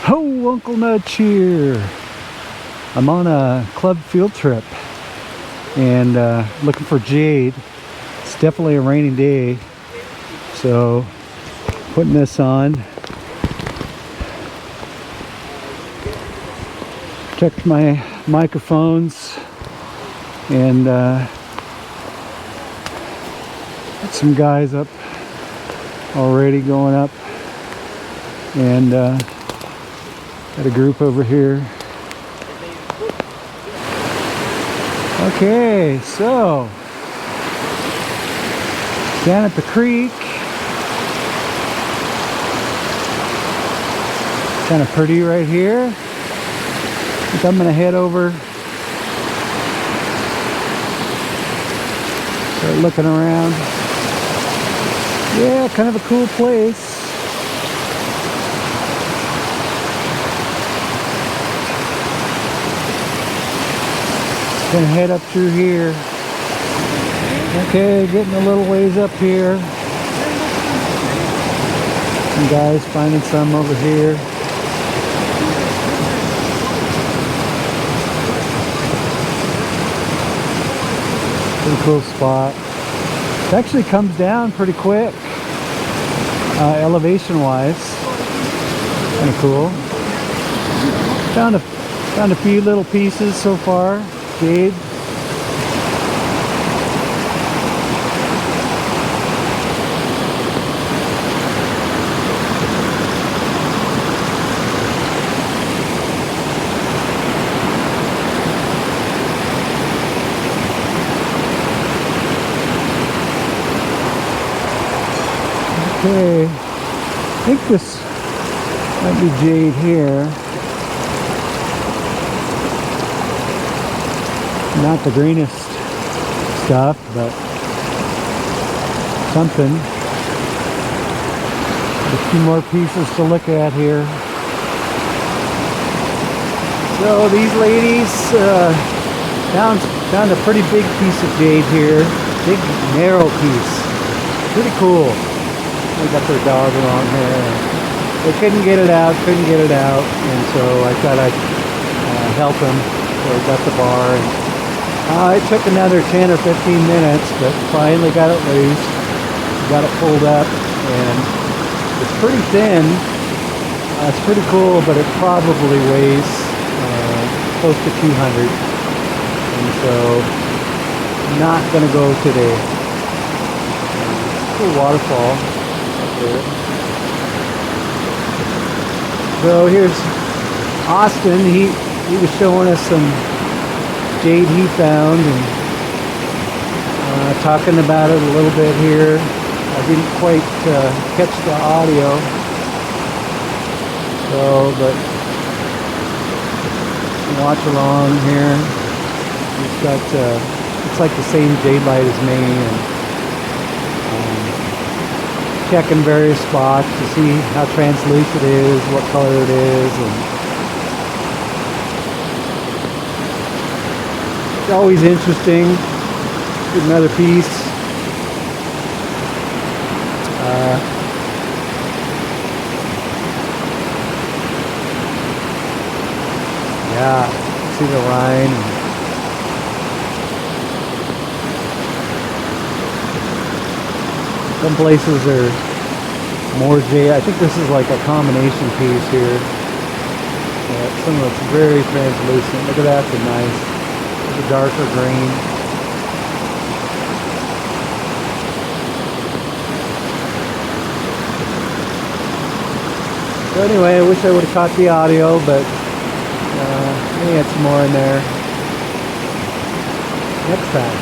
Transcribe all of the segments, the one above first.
Ho, Uncle Nudge here. I'm on a club field trip and looking for Jade. It's definitely a rainy day, so putting this on. Checked my microphones and got some guys up already going up, and got a group over here. Okay, so down at the creek, kind of pretty right here. I think I'm gonna head over, start looking around. Yeah, kind of a cool place. Gonna head up through here. Okay, getting a little ways up here. Some guys finding some over here. Pretty cool spot. It actually comes down pretty quick, elevation wise. Kind of cool. Found a few little pieces so far. Jade. Okay, I think this might be Jade here. Not the greenest stuff, but something. A few more pieces to look at here. So these ladies found a pretty big piece of jade here. Big narrow piece. Pretty cool. They got their dog along here. They couldn't get it out, and so I thought I'd help them. So I got the bar, and it took another 10 or 15 minutes, but finally got it loose. Got it pulled up, and it's pretty thin. It's pretty cool, but it probably weighs close to 200. And so, not gonna go today. Cool waterfall up there. So here's Austin. He was showing us some jade he found, and talking about it a little bit here. I didn't quite catch the audio, so but watch along here. He's got it's like the same jade light as me, and checking various spots to see how translucent it is, what color it is, and it's always interesting. Get another piece. Yeah, see the line. Some places are more jade. I think this is like a combination piece here. Yeah, some of it's very translucent. Look at that, it's nice. A darker green. So anyway, I wish I would have caught the audio, but maybe had some more in there next time.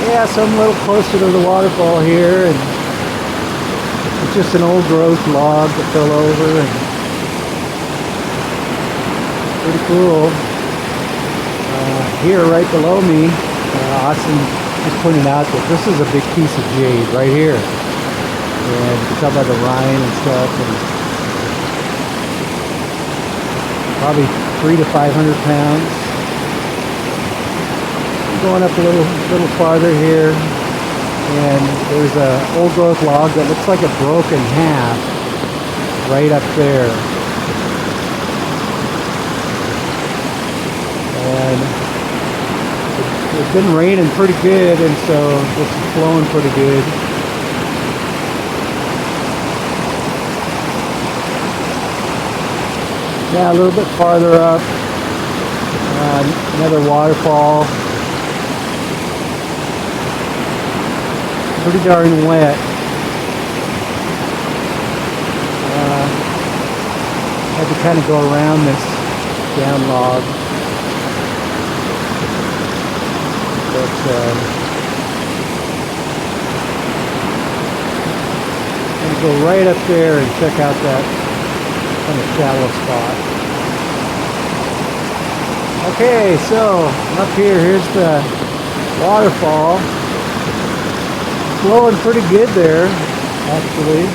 Yeah, so I'm a little closer to the waterfall here, and it's just an old growth log that fell over, and pretty cool. Here right below me, Austin just pointed out that this is a big piece of jade right here, and you can tell by the rind and stuff, and probably 300 to 500 pounds. Going up a little farther here. And there's a old growth log that looks like a broken half right up there. And it's been raining pretty good, and so this is flowing pretty good. Now a little bit farther up, another waterfall. Pretty darn wet. Had to kind of go around this down log. But I'm gonna go right up there and check out that kind of shallow spot. Okay, so up here, here's the waterfall. Flowing pretty good there, actually.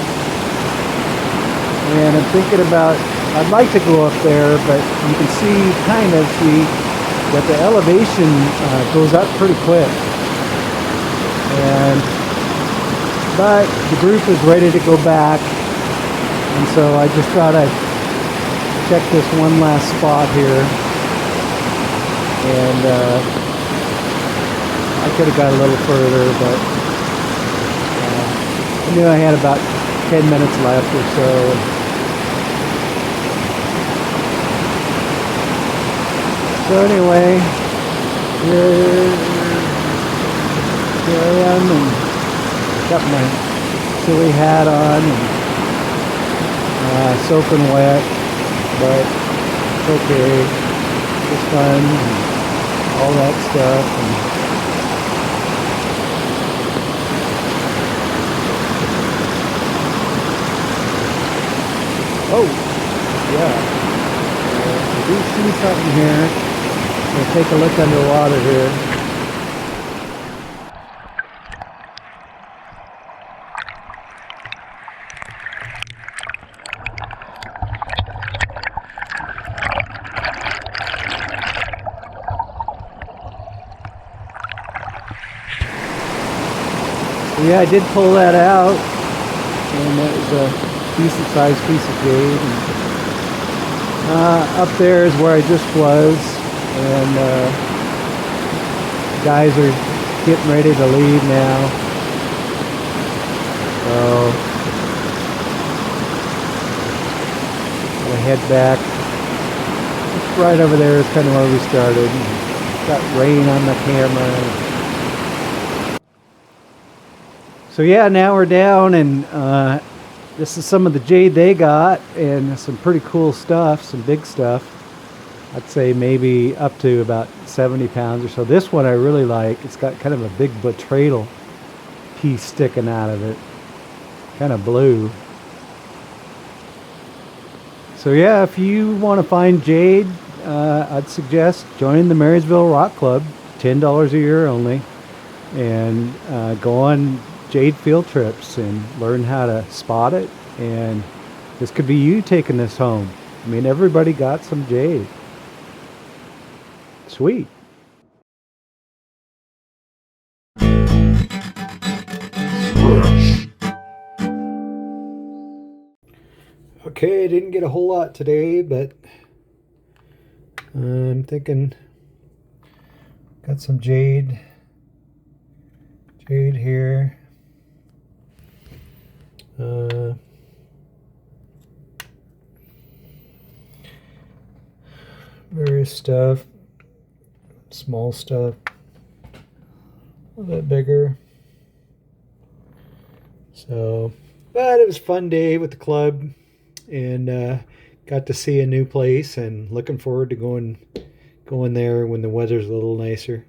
And I'm thinking about, I'd like to go up there, but you can kind of see that the elevation goes up pretty quick. But the group is ready to go back, and so I just thought I'd check this one last spot here. And I could have got a little further, but I knew I had about 10 minutes left or so. So anyway, here I am, and got my silly hat on, and soaking wet, but it's okay. It's fun, and all that stuff. And oh, yeah. I do see something here. We'll take a look underwater here. Yeah, I did pull that out, and that was a decent sized piece of jade. And, up there is where I just was, and guys are getting ready to leave now. So I'm gonna head back. Just right over there is kind of where we started. Got rain on the camera. So yeah, now we're down, and this is some of the jade they got, and some pretty cool stuff, some big stuff. I'd say maybe up to about 70 pounds or so. This one I really like. It's got kind of a big botrydal piece sticking out of it. Kind of blue. So yeah, if you want to find jade, I'd suggest joining the Marysville Rock Club. $10 a year only. And go on jade field trips and learn how to spot it. And this could be you taking this home. I mean, everybody got some jade. Sweet. Okay, I didn't get a whole lot today, but I'm thinking got some jade here. Various stuff. Small stuff, a little bit bigger. So, but it was a fun day with the club, and got to see a new place, and looking forward to going there when the weather's a little nicer,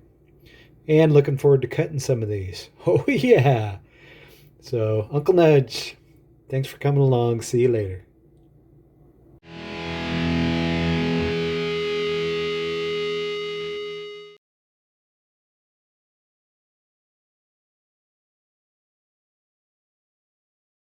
and looking forward to cutting some of these. Oh yeah. So Uncle Nudge, thanks for coming along. See you later.